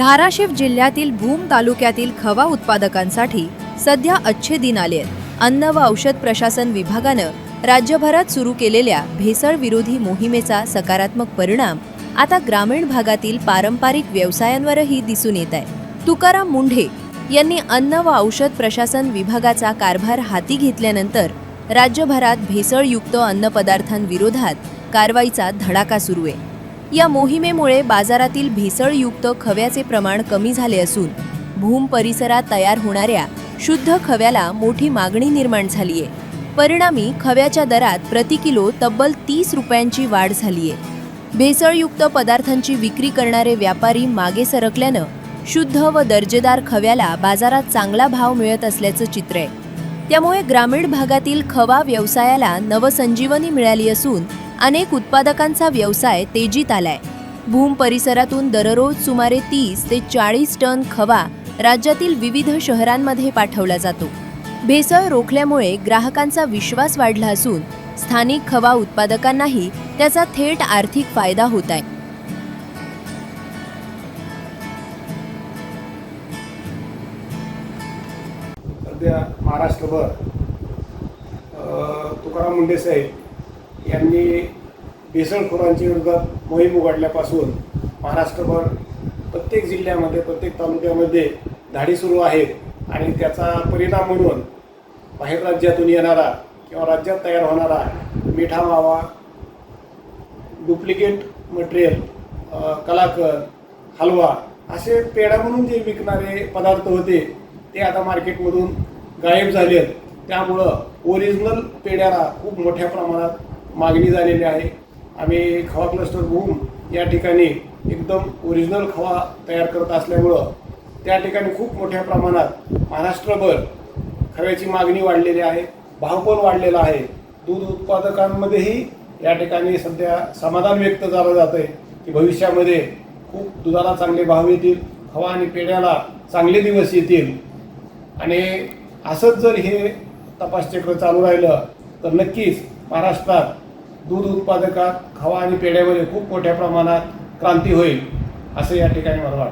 धाराशिव जिल्ह्यातील भूम तालुक्यातील खवा उत्पादकांसाठी सध्या अच्छे दिन आले आहेत. अन्न व औषध प्रशासन विभागानं राज्यभरात सुरू केलेल्या भेसळ विरोधी मोहिमेचा सकारात्मक परिणाम आता ग्रामीण भागातील पारंपरिक व्यवसायांवरही दिसून येत आहे. तुकाराम मुंढे यांनी अन्न व औषध प्रशासन विभागाचा कारभार हाती घेतल्यानंतर राज्यभरात भेसळयुक्त अन्नपदार्थांविरोधात कारवाईचा धडाका सुरू आहे. या मोहिमेमुळे बाजारातील भेसळयुक्त खव्याचे प्रमाण कमी झाले असून भूम परिसरात तयार होणाऱ्या शुद्ध खव्याला मोठी मागणी निर्माण झाली आहे. परिणामी खव्याच्या दरात प्रति किलो तब्बल 30 रुपयांची वाढ झाली आहे. भेसळयुक्त पदार्थांची विक्री करणारे व्यापारी मागे सरकल्यानं शुद्ध व दर्जेदार खव्याला बाजारात चांगला भाव मिळत असल्याचं चित्र आहे. त्यामुळे ग्रामीण भागातील खवा व्यवसायाला नवसंजीवनी मिळाली असून अनेक उत्पादकांचा व्यवसाय तेजीत आलाय. भूम परिसरातून दररोज सुमारे 30 ते 40 टन खवा राज्यातील विविध शहरांमध्ये पाठवला जातो. भेसळ रोखल्यामुळे ग्राहकांचा विश्वास वाढला असून स्थानिक खवा उत्पादकांनाही त्याचा थेट आर्थिक फायदा होत आहे. सध्या महाराष्ट्रभर तुकाराम मुंढे साहेब यांनी भेसळखोरांच्या विरोधात मोहीम उघडल्यापासून महाराष्ट्रभर प्रत्येक जिल्ह्यामध्ये प्रत्येक तालुक्यामध्ये धाडी सुरू आहेत आणि त्याचा परिणाम म्हणून बाहेर राज्यातून येणारा किंवा राज्यात तयार होणारा मिठा मावा, डुप्लिकेट मटेरियल, कलाकंद, हलवा असे पेढा म्हणून जे विकणारे पदार्थ होते ते आता मार्केटमधून गायब झाले आहेत. त्यामुळं ओरिजिनल पेढ्याला खूप मोठ्या प्रमाणात मागणी झालेली आहे. आम्ही खवा क्लस्टर भूम या ठिकाणी एकदम ओरिजिनल खवा तयार करत असल्यामुळं त्या ठिकाणी खूप मोठ्या प्रमाणात महाराष्ट्रभर खव्याची मागणी वाढलेली आहे, भाव पण वाढलेला आहे. दूध उत्पादकांमध्येही या ठिकाणी सध्या समाधान व्यक्त झालं जातं आहे की भविष्यामध्ये खूप दुधाला चांगले भाव येतील, खवा आणि पेढ्याला चांगले दिवस येतील. आणि असंच जर हे तपासचक्र चालू राहिलं तर नक्कीच महाराष्ट्रात दूध उत्पादकात खवा आणि पेढ्यामध्ये खूप मोठ्या प्रमाणात क्रांती होईल असं या ठिकाणी मला वाटतं.